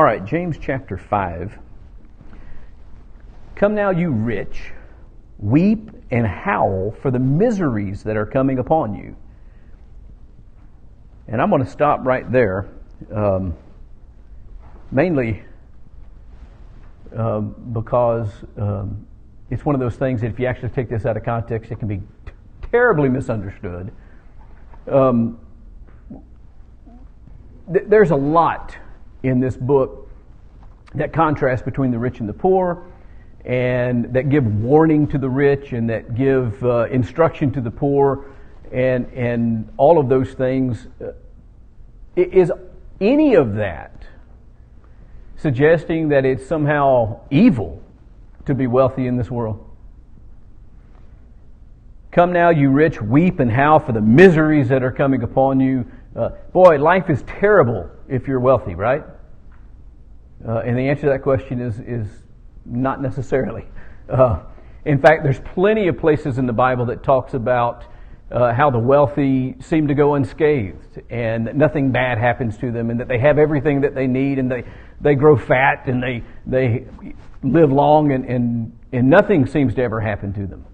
All right, James chapter 5. Come now, you rich, weep and howl for the miseries that are coming upon you. And I'm going to stop right there, mainly because it's one of those things that if you actually take this out of context, it can be terribly misunderstood. There's a lot in this book that contrasts between the rich and the poor, and that give warning to the rich, and that give instruction to the poor, and all of those things. Is any of that suggesting that it's somehow evil to be wealthy in this world? Come now, you rich, weep and howl for the miseries that are coming upon you. Boy, life is terrible if you're wealthy, right? And the answer to that question is not necessarily. In fact, there's plenty of places in the Bible that talks about how the wealthy seem to go unscathed and that nothing bad happens to them, and that they have everything that they need, and they grow fat, and they live long, and nothing seems to ever happen to them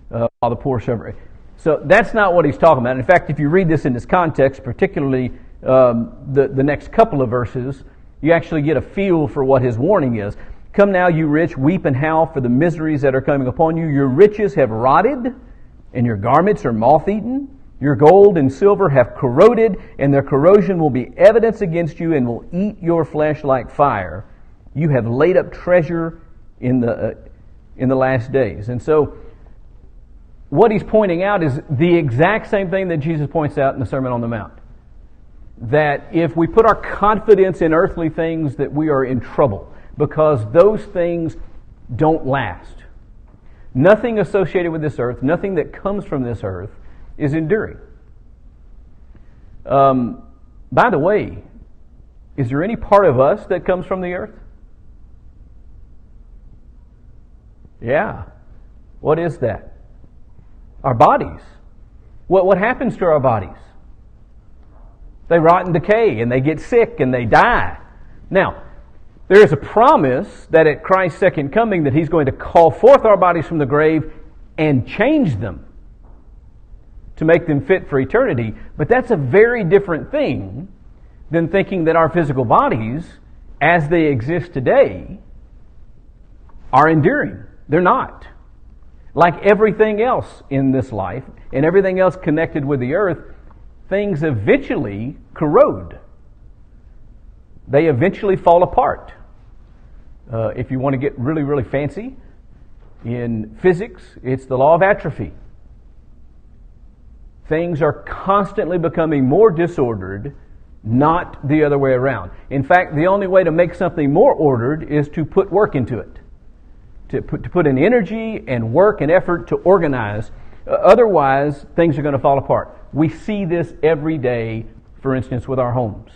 while the poor suffer. So that's not what he's talking about. In fact, if you read this in this context, particularly the next couple of verses, you actually get a feel for what his warning is. Come now, you rich, weep and howl for the miseries that are coming upon you. Your riches have rotted, and your garments are moth-eaten. Your gold and silver have corroded, and their corrosion will be evidence against you and will eat your flesh like fire. You have laid up treasure in the last days. And so what he's pointing out is the exact same thing that Jesus points out in the Sermon on the Mount. That if we put our confidence in earthly things, that we are in trouble, because those things don't last. Nothing associated with this earth, nothing that comes from this earth is enduring. By the way, is there any part of us that comes from the earth? Yeah. What is that? Our bodies. What happens to our bodies? They rot and decay, and they get sick, and they die. Now, there is a promise that at Christ's second coming that He's going to call forth our bodies from the grave and change them to make them fit for eternity. But that's a very different thing than thinking that our physical bodies, as they exist today, are enduring. They're not. Like everything else in this life and everything else connected with the earth, things eventually corrode. They eventually fall apart. If you want to get really, really fancy, in physics, it's the law of atrophy. Things are constantly becoming more disordered, not the other way around. In fact, the only way to make something more ordered is to put work into it. To put in energy and work and effort to organize. Otherwise, things are going to fall apart. We see this every day, for instance, with our homes.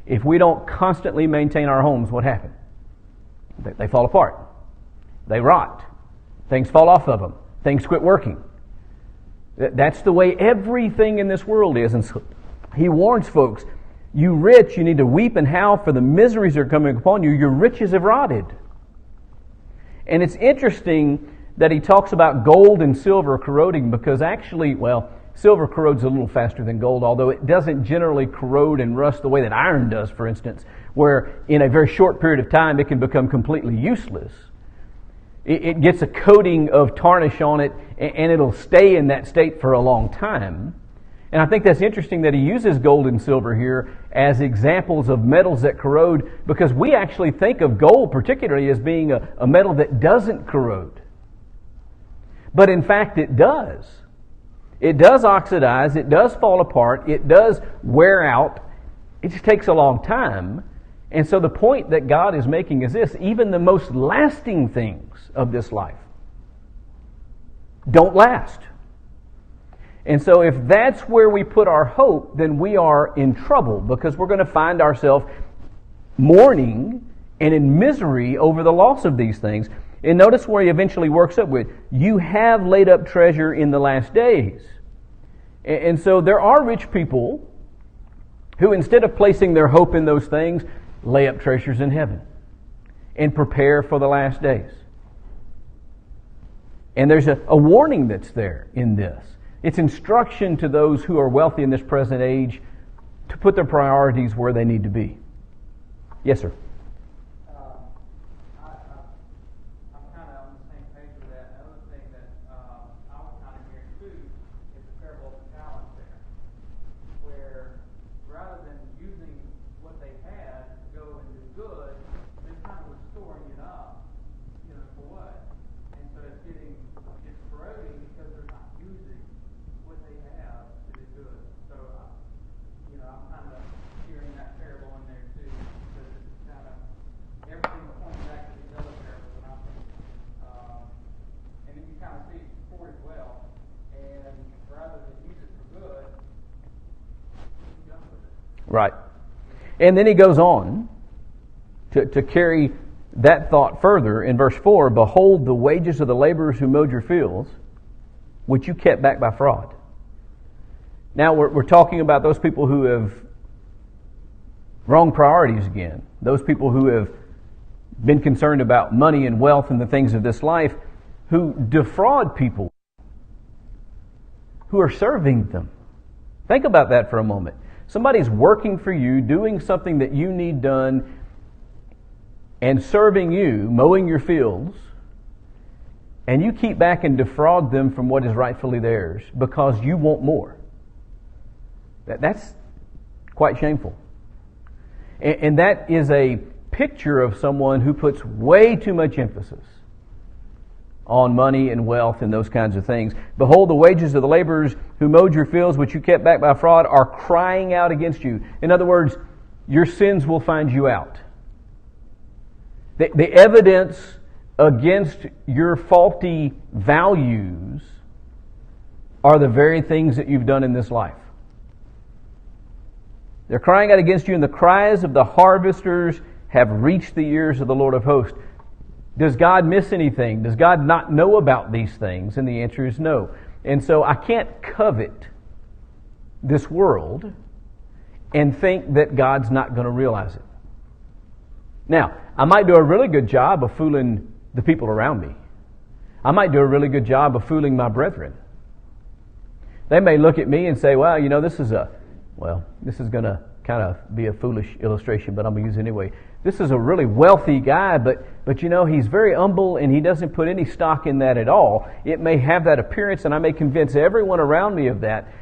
If we don't constantly maintain our homes, what happens? They fall apart. They rot. Things fall off of them. Things quit working. That's the way everything in this world is. And so he warns folks, you rich, you need to weep and howl for the miseries that are coming upon you. Your riches have rotted. And it's interesting that he talks about gold and silver corroding, because actually, silver corrodes a little faster than gold, although it doesn't generally corrode and rust the way that iron does, for instance, where in a very short period of time it can become completely useless. It gets a coating of tarnish on it, and it'll stay in that state for a long time. And I think that's interesting that he uses gold and silver here as examples of metals that corrode, because we actually think of gold particularly as being a metal that doesn't corrode. But in fact it does. It does oxidize, it does fall apart, it does wear out. It just takes a long time. And so the point that God is making is this: even the most lasting things of this life don't last. And so if that's where we put our hope, then we are in trouble, because we're going to find ourselves mourning and in misery over the loss of these things. And notice where he eventually works up with, you have laid up treasure in the last days. And so there are rich people who, instead of placing their hope in those things, lay up treasures in heaven and prepare for the last days. And there's a warning that's there in this. It's instruction to those who are wealthy in this present age to put their priorities where they need to be. Yes, sir. I'm kind of on the same page with that. Another thing that I was kind of hearing too is the parable of the talents there, where rather than using what they had to go and do good, they kind of were storing it up, for what? And so it's corroding because they're not using what they have to do good. So, I'm kind of hearing that parable in there too, because it's kind of everything pointing back to these other parables, and I think, and then you kind of see it before as well. And rather than use it for good, you done with it. Right. And then he goes on to carry that thought further in verse 4. Behold, the wages of the laborers who mowed your fields, which you kept back by fraud. Now we're talking about those people who have wrong priorities again. Those people who have been concerned about money and wealth and the things of this life, who defraud people who are serving them. Think about that for a moment. Somebody's working for you, doing something that you need done, and serving you, mowing your fields, and you keep back and defraud them from what is rightfully theirs because you want more. That's quite shameful. And that is a picture of someone who puts way too much emphasis on money and wealth and those kinds of things. Behold, the wages of the laborers who mowed your fields, which you kept back by fraud, are crying out against you. In other words, your sins will find you out. The evidence against your faulty values are the very things that you've done in this life. They're crying out against you, and the cries of the harvesters have reached the ears of the Lord of hosts. Does God miss anything? Does God not know about these things? And the answer is no. And so I can't covet this world and think that God's not going to realize it. Now, I might do a really good job of fooling the people around me. I might do a really good job of fooling my brethren. They may look at me and say, well, this is going to kind of be a foolish illustration, but I'm going to use it anyway. This is a really wealthy guy, but he's very humble and he doesn't put any stock in that at all. It may have that appearance, and I may convince everyone around me of that,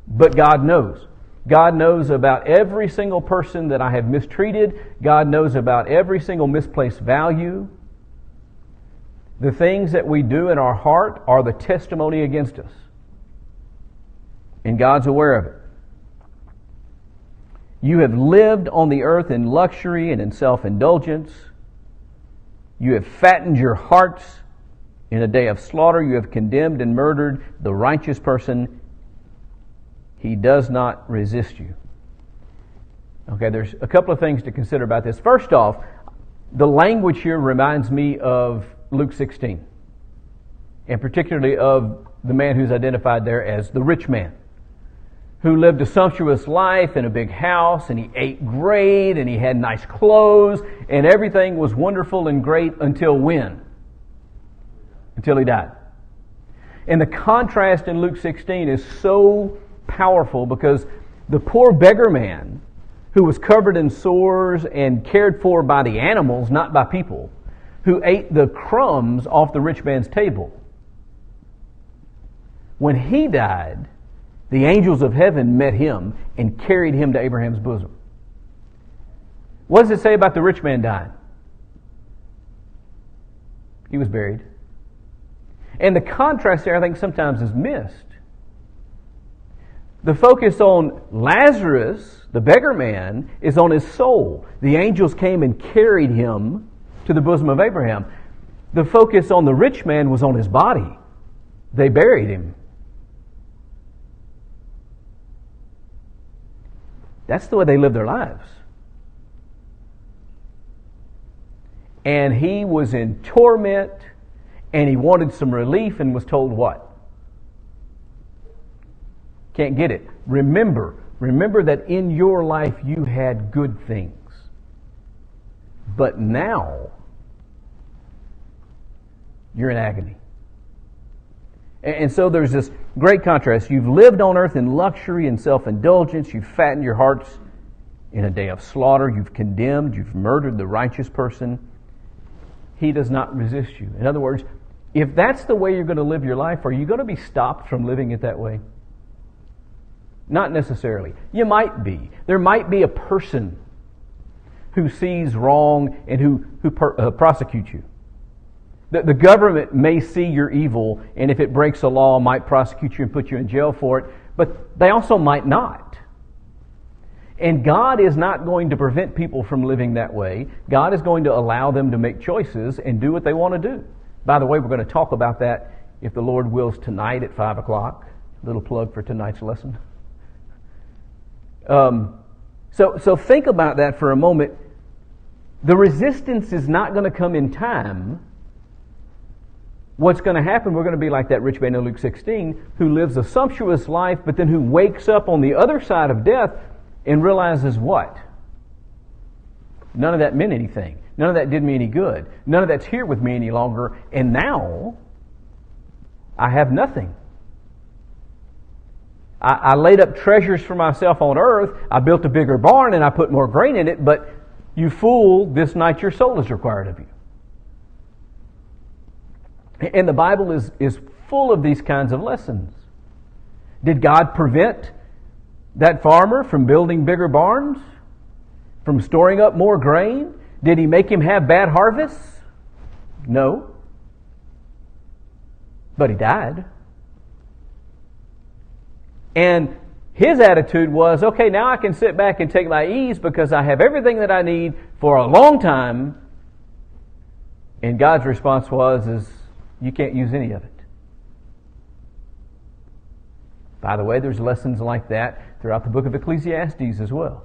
but God knows. God knows about every single person that I have mistreated. God knows about every single misplaced value. The things that we do in our heart are the testimony against us. And God's aware of it. You have lived on the earth in luxury and in self-indulgence. You have fattened your hearts in a day of slaughter. You have condemned and murdered the righteous person. He does not resist you. Okay, there's a couple of things to consider about this. First off, the language here reminds me of Luke 16, and particularly of the man who's identified there as the rich man, who lived a sumptuous life in a big house, and he ate great, and he had nice clothes, and everything was wonderful and great until when? Until he died. And the contrast in Luke 16 is so powerful because the poor beggar man, who was covered in sores and cared for by the animals, not by people, who ate the crumbs off the rich man's table, when he died, the angels of heaven met him and carried him to Abraham's bosom. What does it say about the rich man dying? He was buried. And the contrast there, I think, sometimes is missed. The focus on Lazarus, the beggar man, is on his soul. The angels came and carried him to the bosom of Abraham. The focus on the rich man was on his body. They buried him. That's the way they lived their lives. And he was in torment, and he wanted some relief and was told what? Can't get it. Remember that in your life you had good things. But now, you're in agony. And so there's this great contrast. You've lived on earth in luxury and self-indulgence. You've fattened your hearts in a day of slaughter. You've condemned. You've murdered the righteous person. He does not resist you. In other words, if that's the way you're going to live your life, are you going to be stopped from living it that way? Not necessarily. You might be. There might be a person who sees wrong and who prosecutes you. The government may see your evil, and if it breaks a law, might prosecute you and put you in jail for it, but they also might not. And God is not going to prevent people from living that way. God is going to allow them to make choices and do what they want to do. By the way, we're going to talk about that, if the Lord wills, tonight at 5 o'clock. Little plug for tonight's lesson. So think about that for a moment. The resistance is not going to come in time. What's going to happen, we're going to be like that rich man in Luke 16 who lives a sumptuous life, but then who wakes up on the other side of death and realizes what? None of that meant anything. None of that did me any good. None of that's here with me any longer. And now, I have nothing. I laid up treasures for myself on earth. I built a bigger barn and I put more grain in it. But you fool, this night your soul is required of you. And the Bible is full of these kinds of lessons. Did God prevent that farmer from building bigger barns? From storing up more grain? Did He make him have bad harvests? No. But he died. And his attitude was, okay, now I can sit back and take my ease because I have everything that I need for a long time. And God's response was, you can't use any of it. By the way, there's lessons like that throughout the book of Ecclesiastes as well.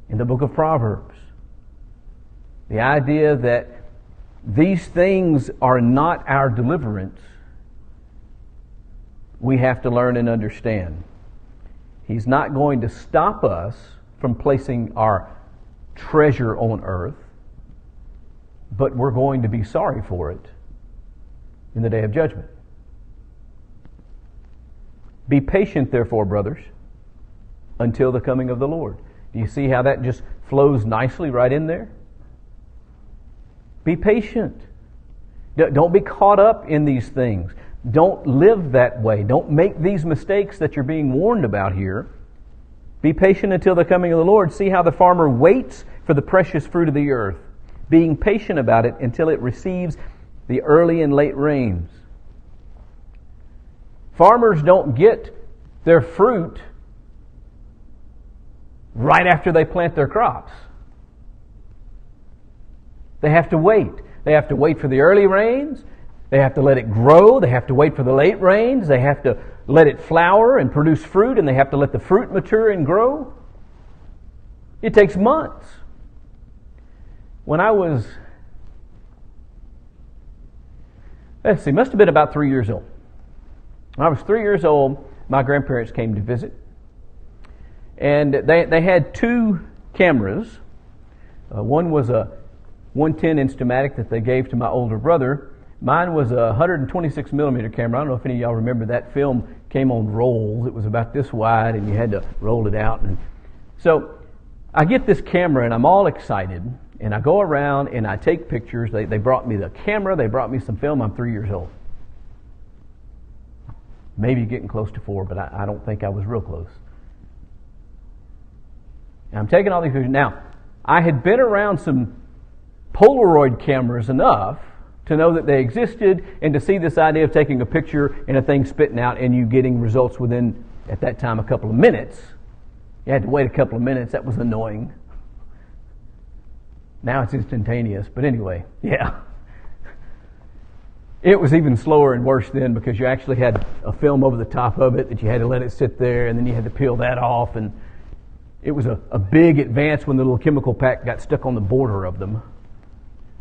In the book of Proverbs. The idea that these things are not our deliverance, we have to learn and understand. He's not going to stop us from placing our treasure on earth, but we're going to be sorry for it in the day of judgment. Be patient, therefore, brothers, until the coming of the Lord. Do you see how that just flows nicely right in there? Be patient. Don't be caught up in these things. Don't live that way. Don't make these mistakes that you're being warned about here. Be patient until the coming of the Lord. See how the farmer waits for the precious fruit of the earth, being patient about it until it receives the early and late rains. Farmers don't get their fruit right after they plant their crops. They have to wait. They have to wait for the early rains. They have to let it grow. They have to wait for the late rains. They have to let it flower and produce fruit, and they have to let the fruit mature and grow. It takes months. When I was, must have been about 3 years old. When I was 3 years old, my grandparents came to visit. And they had two cameras. One was a 110 Instamatic that they gave to my older brother. Mine was a 126 millimeter camera. I don't know if any of y'all remember that film came on rolls. It was about this wide and you had to roll it out. And so I get this camera and I'm all excited. And I go around and I take pictures. They brought me the camera. They brought me some film. I'm 3 years old. Maybe getting close to 4, but I don't think I was real close. And I'm taking all these pictures. Now, I had been around some Polaroid cameras enough to know that they existed and to see this idea of taking a picture and a thing spitting out and you getting results within, at that time, a couple of minutes. You had to wait a couple of minutes. That was annoying. Now it's instantaneous. But anyway, yeah. It was even slower and worse then because you actually had a film over the top of it that you had to let it sit there and then you had to peel that off. And it was a big advance when the little chemical pack got stuck on the border of them.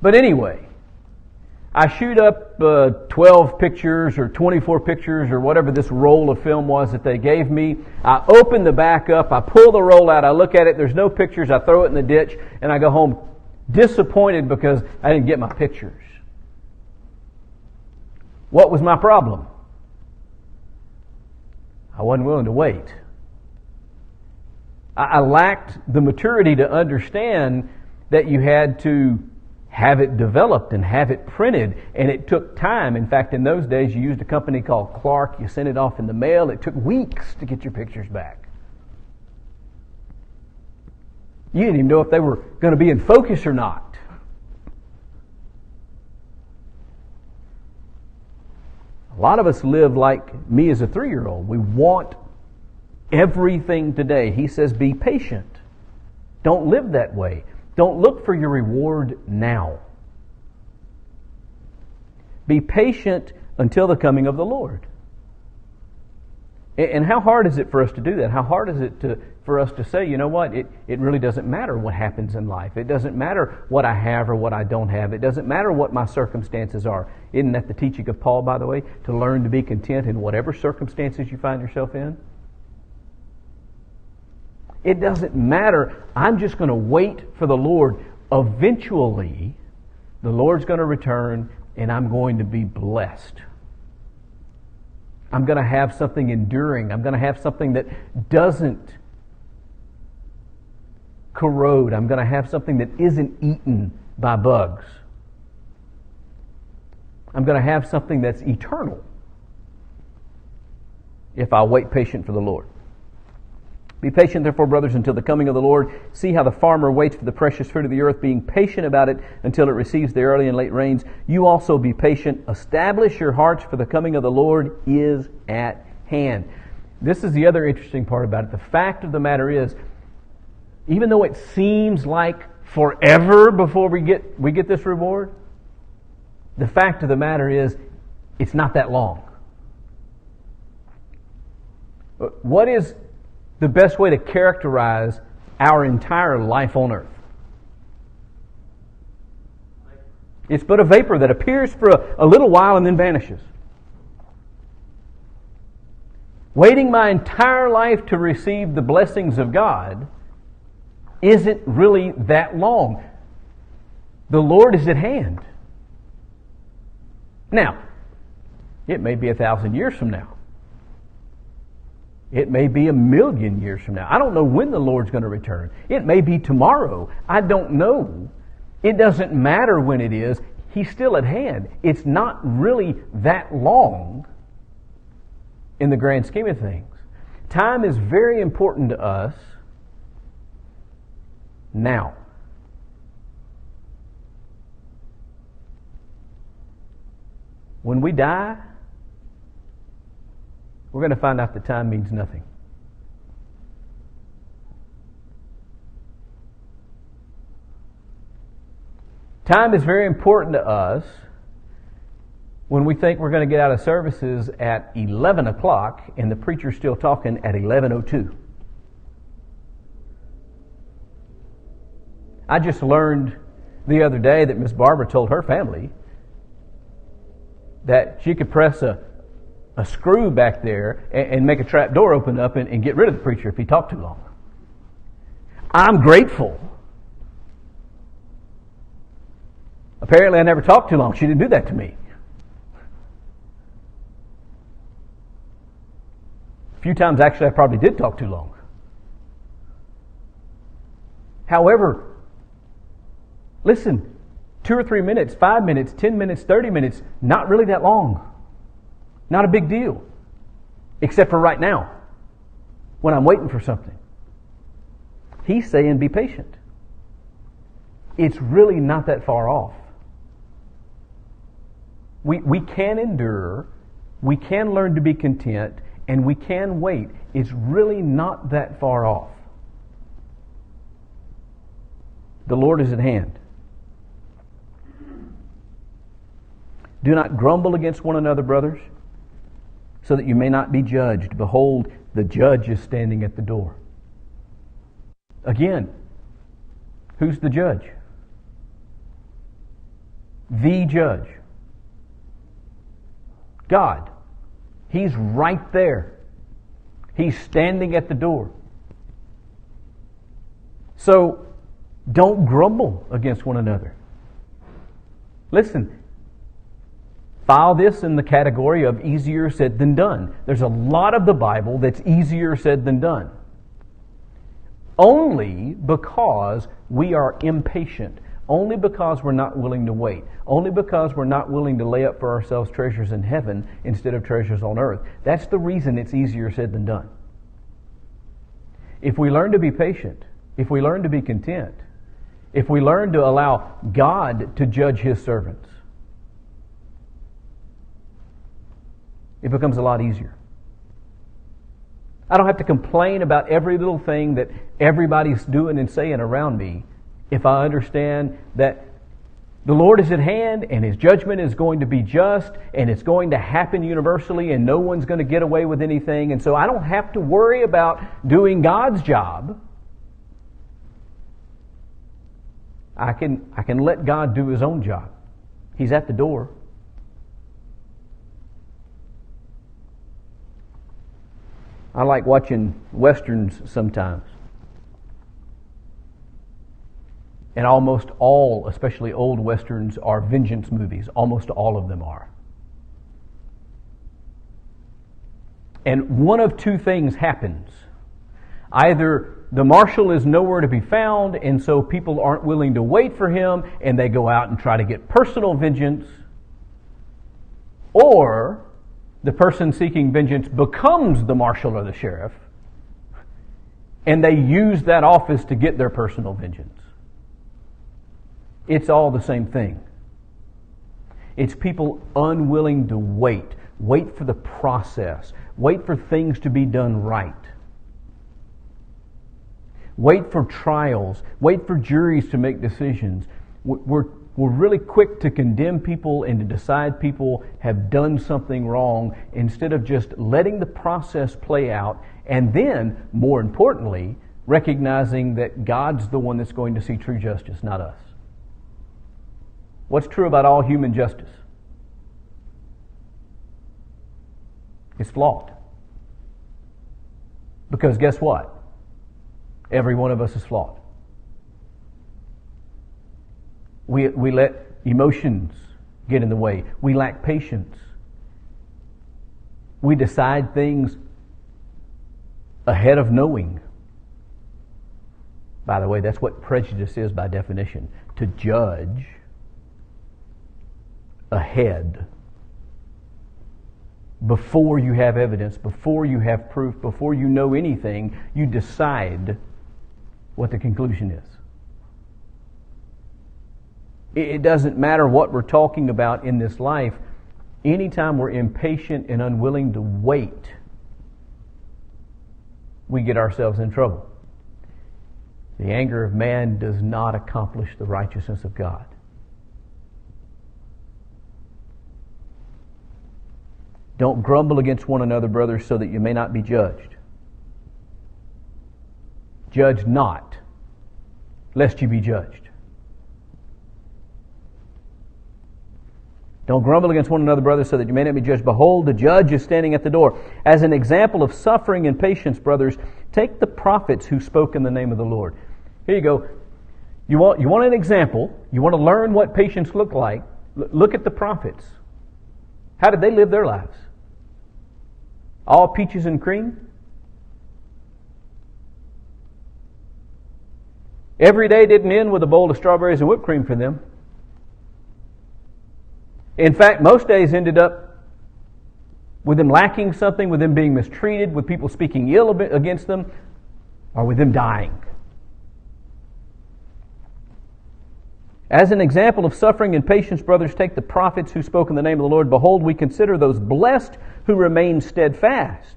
But anyway, I shoot up 12 pictures or 24 pictures or whatever this roll of film was that they gave me. I open the back up, I pull the roll out, I look at it, there's no pictures, I throw it in the ditch, and I go home disappointed because I didn't get my pictures. What was my problem? I wasn't willing to wait. I lacked the maturity to understand that you had to have it developed and have it printed, and it took time. In fact, in those days, you used a company called Clark. You sent it off in the mail. It took weeks to get your pictures back. You didn't even know if they were going to be in focus or not. A lot of us live like me as a 3-year-old. We want everything today. He says, be patient. Don't live that way. Don't look for your reward now. Be patient until the coming of the Lord. And how hard is it for us to do that? How hard is it for us to say, you know what, it really doesn't matter what happens in life. It doesn't matter what I have or what I don't have. It doesn't matter what my circumstances are. Isn't that the teaching of Paul, by the way? To learn to be content in whatever circumstances you find yourself in. It doesn't matter. I'm just going to wait for the Lord. Eventually, the Lord's going to return and I'm going to be blessed. I'm going to have something enduring. I'm going to have something that doesn't corrode. I'm going to have something that isn't eaten by bugs. I'm going to have something that's eternal if I wait patient for the Lord. Be patient, therefore, brothers, until the coming of the Lord. See how the farmer waits for the precious fruit of the earth, being patient about it until it receives the early and late rains. You also be patient. Establish your hearts, for the coming of the Lord is at hand. This is the other interesting part about it. The fact of the matter is, even though it seems like forever before we get this reward, the fact of the matter is, it's not that long. What is the best way to characterize our entire life on earth? It's but a vapor that appears for a little while and then vanishes. Waiting my entire life to receive the blessings of God isn't really that long. The Lord is at hand. Now, it may be 1,000 years from now. It may be 1,000,000 years from now. I don't know when the Lord's going to return. It may be tomorrow. I don't know. It doesn't matter when it is. He's still at hand. It's not really that long in the grand scheme of things. Time is very important to us now. When we die, we're going to find out that time means nothing. Time is very important to us when we think we're going to get out of services at 11 o'clock and the preacher's still talking at 11:02. I just learned the other day that Miss Barbara told her family that she could press a screw back there and make a trap door open up and get rid of the preacher if he talked too long. I'm grateful. Apparently I never talked too long. She didn't do that to me. A few times actually I probably did talk too long. However, listen, 2 or 3 minutes, 5 minutes, 10 minutes, 30 minutes, not really that long. Not a big deal. Except for right now, when I'm waiting for something. He's saying be patient. It's really not that far off. We can endure, we can learn to be content, and we can wait. It's really not that far off. The Lord is at hand. Do not grumble against one another, brothers, so that you may not be judged. Behold, the judge is standing at the door. Again, who's the judge? The judge. God. He's right there. He's standing at the door. So, don't grumble against one another. Listen, file this in the category of easier said than done. There's a lot of the Bible that's easier said than done. Only because we are impatient. Only because we're not willing to wait. Only because we're not willing to lay up for ourselves treasures in heaven instead of treasures on earth. That's the reason it's easier said than done. If we learn to be patient, if we learn to be content, if we learn to allow God to judge His servants, it becomes a lot easier. I don't have to complain about every little thing that everybody's doing and saying around me if I understand that the Lord is at hand and His judgment is going to be just and it's going to happen universally and no one's going to get away with anything. And so I don't have to worry about doing God's job. I can let God do His own job. He's at the door. I like watching Westerns sometimes. And almost all, especially old Westerns, are vengeance movies. Almost all of them are. And one of two things happens. Either the marshal is nowhere to be found, and so people aren't willing to wait for him, and they go out and try to get personal vengeance. Or the person seeking vengeance becomes the marshal or the sheriff, and they use that office to get their personal vengeance. It's all the same thing. It's people unwilling to wait. Wait for the process. Wait for things to be done right. Wait for trials. Wait for juries to make decisions. We're really quick to condemn people and to decide people have done something wrong instead of just letting the process play out and then, more importantly, recognizing that God's the one that's going to see true justice, not us. What's true about all human justice? It's flawed. Because guess what? Every one of us is flawed. We let emotions get in the way. We lack patience. We decide things ahead of knowing. By the way, that's what prejudice is by definition. To judge ahead, before you have evidence, before you have proof, before you know anything, you decide what the conclusion is. It doesn't matter what we're talking about in this life. Anytime we're impatient and unwilling to wait, we get ourselves in trouble. The anger of man does not accomplish the righteousness of God. Don't grumble against one another, brothers, so that you may not be judged. Judge not, lest you be judged. Don't grumble against one another, brothers, so that you may not be judged. Behold, the judge is standing at the door. As an example of suffering and patience, brothers, take the prophets who spoke in the name of the Lord. Here you go. You want an example. You want to learn what patience looked like. Look at the prophets. How did they live their lives? All peaches and cream? Every day didn't end with a bowl of strawberries and whipped cream for them. In fact, most days ended up with them lacking something, with them being mistreated, with people speaking ill against them, or with them dying. As an example of suffering and patience, brothers, take the prophets who spoke in the name of the Lord. Behold, we consider those blessed who remain steadfast.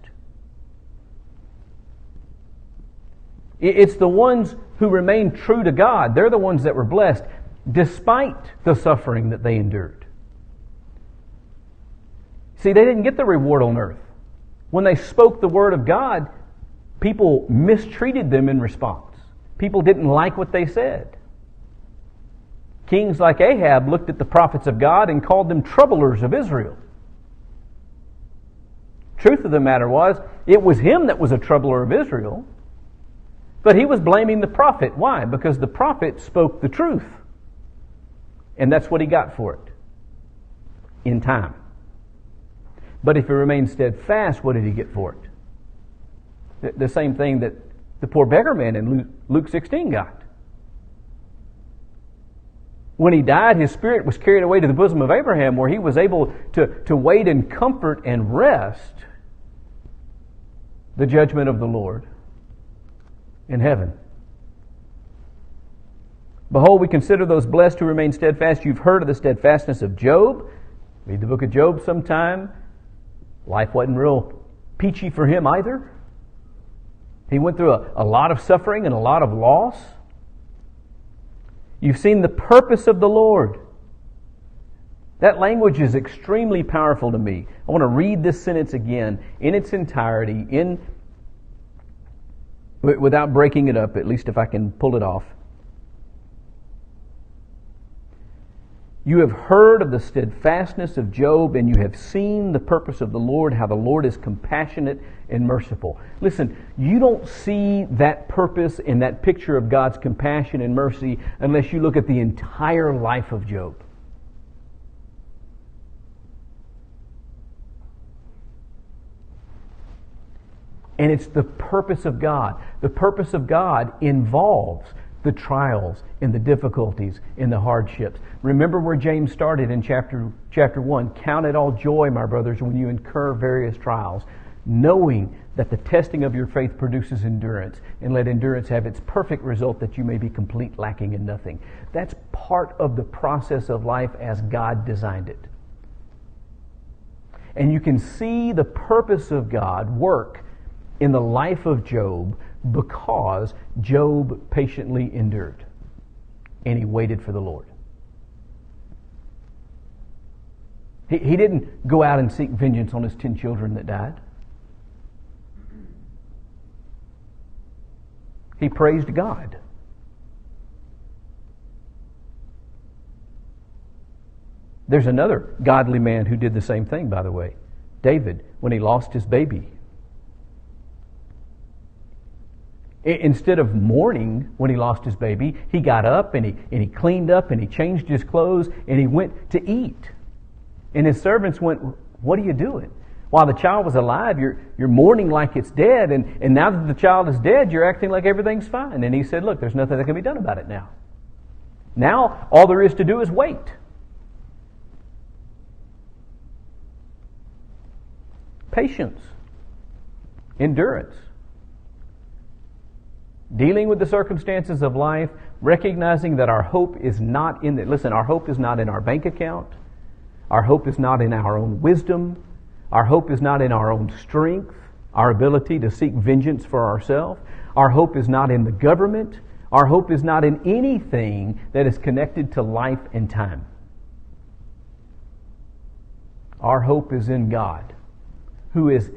It's the ones who remain true to God. They're the ones that were blessed despite the suffering that they endured. See, they didn't get the reward on earth. When they spoke the word of God, people mistreated them in response. People didn't like what they said. Kings like Ahab looked at the prophets of God and called them troublers of Israel. Truth of the matter was, it was him that was a troubler of Israel. But he was blaming the prophet. Why? Because the prophet spoke the truth. And that's what he got for it. In time. But if he remained steadfast, what did he get for it? The same thing that the poor beggar man in Luke 16 got. When he died, his spirit was carried away to the bosom of Abraham, where he was able to wait in comfort and rest the judgment of the Lord in heaven. Behold, we consider those blessed who remain steadfast. You've heard of the steadfastness of Job. Read the book of Job sometime. Life wasn't real peachy for him either. He went through a lot of suffering and a lot of loss. You've seen the purpose of the Lord. That language is extremely powerful to me. I want to read this sentence again in its entirety, without breaking it up, at least if I can pull it off. You have heard of the steadfastness of Job, and you have seen the purpose of the Lord, how the Lord is compassionate and merciful. Listen, you don't see that purpose in that picture of God's compassion and mercy unless you look at the entire life of Job. And it's the purpose of God. The purpose of God involves the trials and the difficulties and the hardships. Remember where James started in chapter 1. Count it all joy, my brothers, when you incur various trials, knowing that the testing of your faith produces endurance, and let endurance have its perfect result, that you may be complete, lacking in nothing. That's part of the process of life as God designed it. And you can see the purpose of God work in the life of Job because Job patiently endured and he waited for the Lord. He didn't go out and seek vengeance on his 10 children that died. He praised God. There's another godly man who did the same thing, by the way. David, when he lost his baby. Instead of mourning when he lost his baby, he got up and he cleaned up and he changed his clothes and he went to eat. And his servants went, "What are you doing? While the child was alive, you're mourning like it's dead, and now that the child is dead, you're acting like everything's fine." And he said, "Look, there's nothing that can be done about it now. Now, all there is to do is wait." Patience. Endurance. Dealing with the circumstances of life, recognizing that our hope is not in it. Listen, our hope is not in our bank account. Our hope is not in our own wisdom. Our hope is not in our own strength, our ability to seek vengeance for ourselves. Our hope is not in the government. Our hope is not in anything that is connected to life and time. Our hope is in God, who is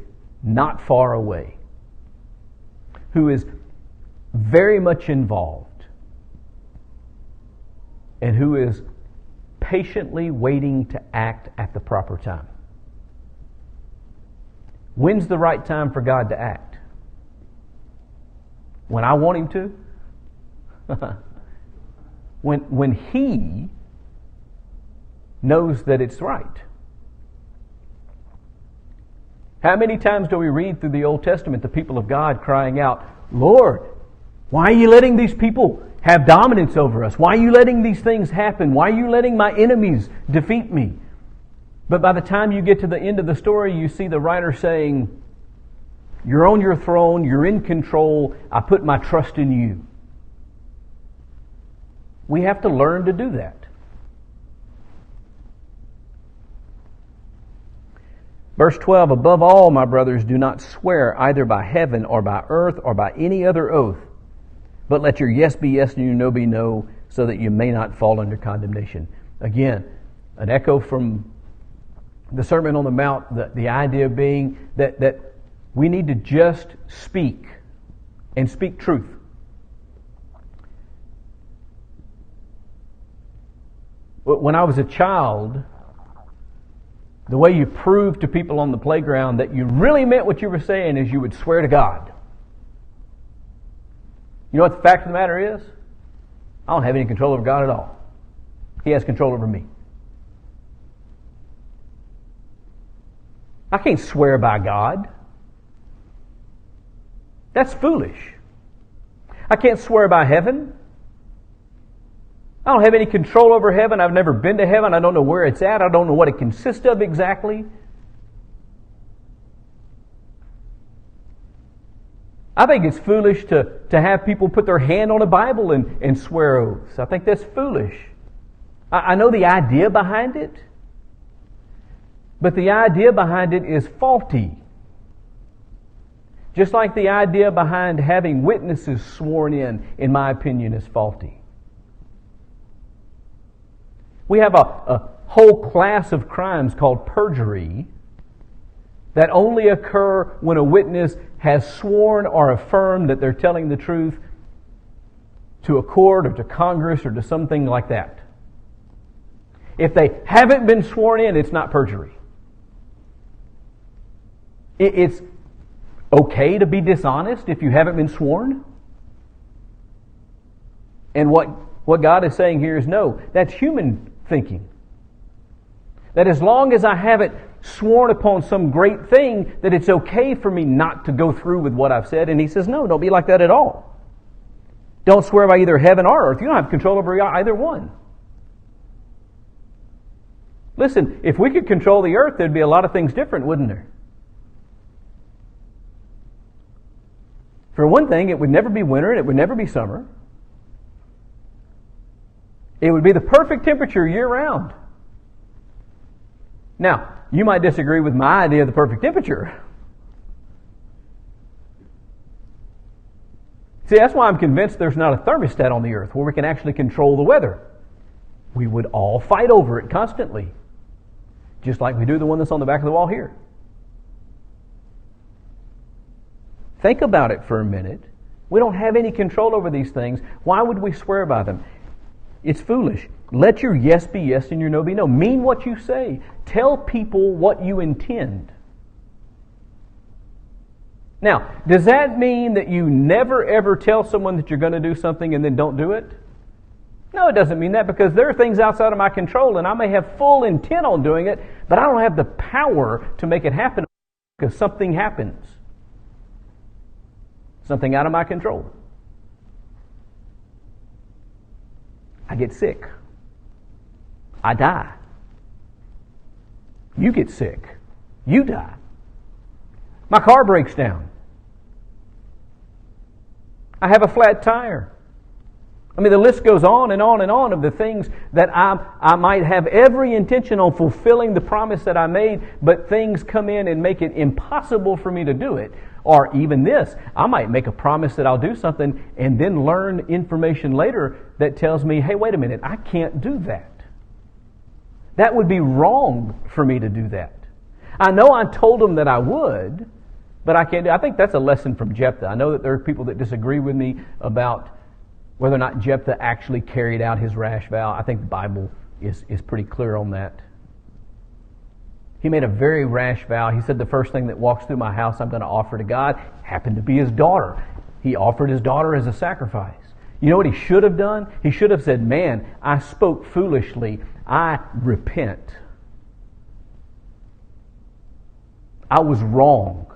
not far away, who is very much involved, and who is patiently waiting to act at the proper time. When's the right time for God to act? When I want Him to? when He knows that it's right. How many times do we read through the Old Testament the people of God crying out, "Lord, why are you letting these people have dominance over us? Why are you letting these things happen? Why are you letting my enemies defeat me?" But by the time you get to the end of the story, you see the writer saying, "You're on your throne, you're in control, I put my trust in you." We have to learn to do that. Verse 12, "Above all, my brothers, do not swear either by heaven or by earth or by any other oath, but let your yes be yes and your no be no, so that you may not fall under condemnation." Again, an echo from the Sermon on the Mount, the idea being that we need to just speak and speak truth. When I was a child, The way you prove to people on the playground that you really meant what you were saying is you would swear to God. You know what the fact of the matter is? I don't have any control over God at all. He has control over me. I can't swear by God. That's foolish. I can't swear by heaven. I don't have any control over heaven. I've never been to heaven. I don't know where it's at. I don't know what it consists of exactly. I think it's foolish to have people put their hand on a Bible and swear oaths. I think that's foolish. I know the idea behind it, but the idea behind it is faulty. Just like the idea behind having witnesses sworn in my opinion, is faulty. We have a whole class of crimes called perjury that only occur when a witness has sworn or affirmed that they're telling the truth to a court or to Congress or to something like that. If they haven't been sworn in, it's not perjury. It's okay to be dishonest if you haven't been sworn. And what God is saying here is no, that's human thinking. That as long as I haven't sworn upon some great thing, that it's okay for me not to go through with what I've said. And He says, no, don't be like that at all. Don't swear by either heaven or earth. You don't have control over either one. Listen, if we could control the earth, there'd be a lot of things different, wouldn't there? For one thing, it would never be winter and it would never be summer. It would be the perfect temperature year-round. Now, you might disagree with my idea of the perfect temperature. See, that's why I'm convinced there's not a thermostat on the earth where we can actually control the weather. We would all fight over it constantly, just like we do the one that's on the back of the wall here. Think about it for a minute. We don't have any control over these things. Why would we swear by them? It's foolish. Let your yes be yes and your no be no. Mean what you say. Tell people what you intend. Now, does that mean that you never ever tell someone that you're going to do something and then don't do it? No, it doesn't mean that, because there are things outside of my control and I may have full intent on doing it, but I don't have the power to make it happen because something happens. Something out of my control. I get sick. I die. You get sick. You die. My car breaks down. I have a flat tire. I mean, the list goes on and on and on of the things that I might have every intention on fulfilling the promise that I made, but things come in and make it impossible for me to do it. Or even this, I might make a promise that I'll do something and then learn information later that tells me, hey, wait a minute, I can't do that. That would be wrong for me to do that. I know I told them that I would, but I can't do it. I think that's a lesson from Jephthah. I know that there are people that disagree with me about whether or not Jephthah actually carried out his rash vow. I think the Bible is pretty clear on that. He made a very rash vow. He said, the first thing that walks through my house I'm going to offer to God happened to be his daughter. He offered his daughter as a sacrifice. You know what he should have done? He should have said, man, I spoke foolishly. I repent. I was wrong.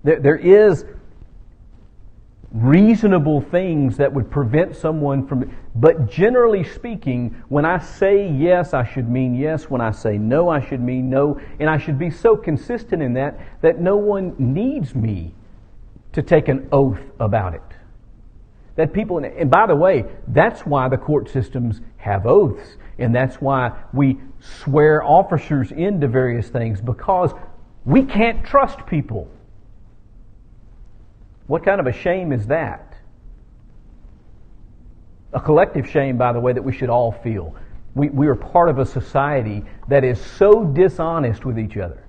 There is reasonable things that would prevent someone from... But generally speaking, when I say yes, I should mean yes. When I say no, I should mean no. And I should be so consistent in that no one needs me to take an oath about it. That people... And by the way, that's why the court systems have oaths. And that's why we swear officers into various things, because we can't trust people. What kind of a shame is that? A collective shame, by the way, that we should all feel. We are part of a society that is so dishonest with each other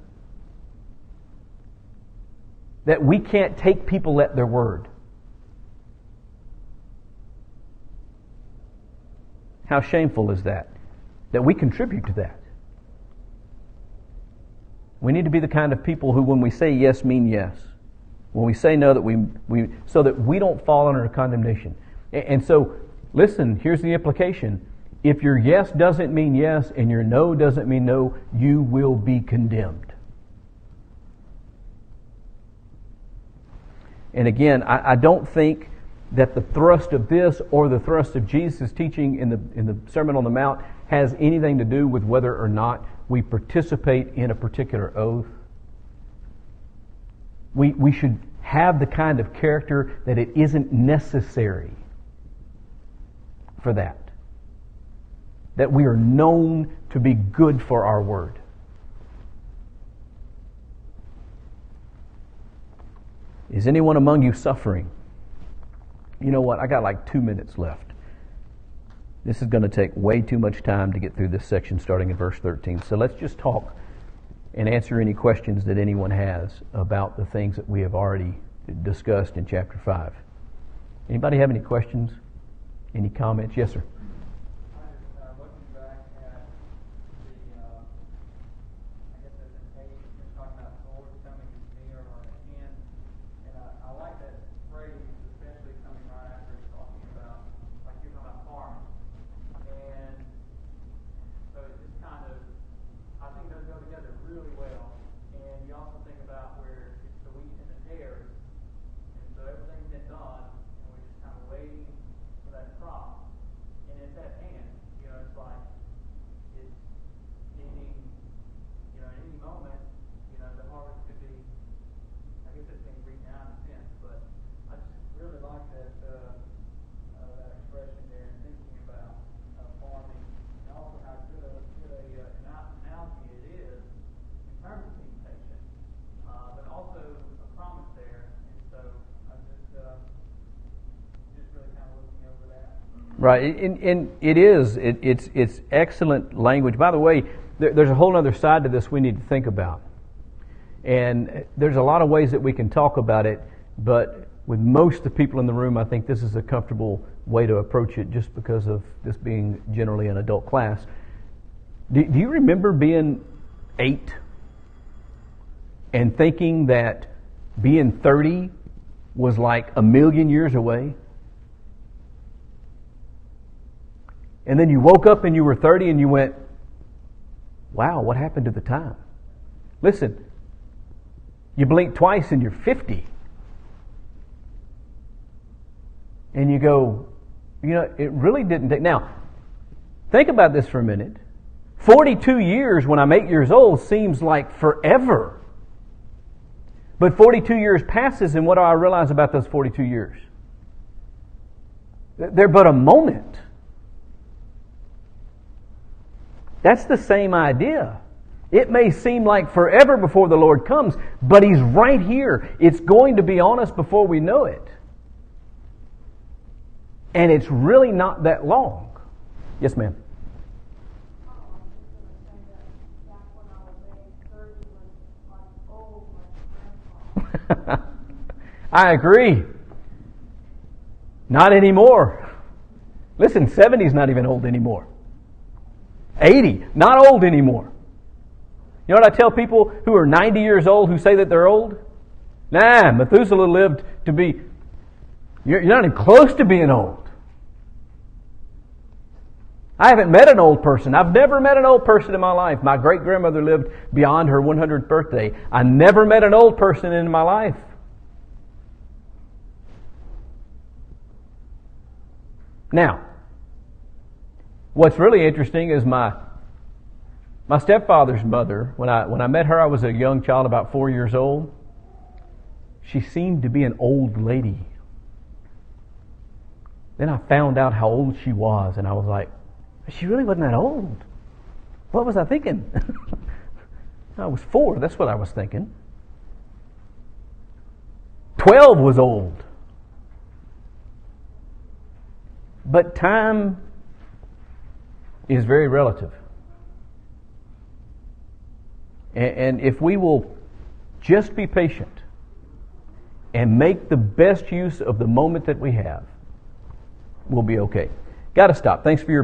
that we can't take people at their word. How shameful is that? That we contribute to that. We need to be the kind of people who, when we say yes, mean yes. When we say no, that we so that we don't fall under condemnation. And so, listen, here's the implication. If your yes doesn't mean yes and your no doesn't mean no, you will be condemned. And again, I don't think that the thrust of this or the thrust of Jesus' teaching in the Sermon on the Mount has anything to do with whether or not we participate in a particular oath. We should have the kind of character that it isn't necessary for that. That we are known to be good for our word. Is anyone among you suffering? You know what? I got like 2 minutes left. This is going to take way too much time to get through this section starting in verse 13. So let's just talk and answer any questions that anyone has about the things that we have already discussed in chapter 5. Anybody have any questions? Any comments? Yes, sir. Looking back at the, I guess as an age, you're talking about the Lord coming near or at hand, and I like that phrase, especially coming right after he's talking about, like you're talking about farming, and so it just kind of, I think those go together really well, and you also think about where it's the wheat and the tares, and so everything's been done, and we're just kind of waiting for that crop, and it's at hand. You know, it's like it's any, you know, at any moment, you know, the harvest could be. I guess it's being reached out in a sense, but I just really like that that expression there, and thinking about farming, and also how good an analogy it is in terms of being patient, but also a promise there, and so I just really kind of looking over that. Right, and it is. It's excellent language. By the way, there's a whole other side to this we need to think about. And there's a lot of ways that we can talk about it, but with most of the people in the room, I think this is a comfortable way to approach it just because of this being generally an adult class. Do you remember being 8 and thinking that being 30 was like a million years away? And then you woke up and you were 30 and you went, wow, what happened to the time? Listen, you blink twice and you're 50. And you go, you know, it really didn't take. Now, think about this for a minute. 42 years when I'm 8 years old seems like forever. But 42 years passes, and what do I realize about those 42 years? They're but a moment. That's the same idea. It may seem like forever before the Lord comes, but He's right here. It's going to be on us before we know it. And it's really not that long. Yes, ma'am. I agree. Not anymore. Listen, 70's not even old anymore. 80, not old anymore. You know what I tell people who are 90 years old who say that they're old? Nah, Methuselah lived to be... You're not even close to being old. I haven't met an old person. I've never met an old person in my life. My great-grandmother lived beyond her 100th birthday. I never met an old person in my life. Now, what's really interesting is my stepfather's mother, when I met her, I was a young child, about 4 years old. She seemed to be an old lady. Then I found out how old she was, and I was like, she really wasn't that old. What was I thinking? I was 4, that's what I was thinking. 12 was old. But time is very relative. And if we will just be patient and make the best use of the moment that we have, we'll be okay. Got to stop. Thanks for your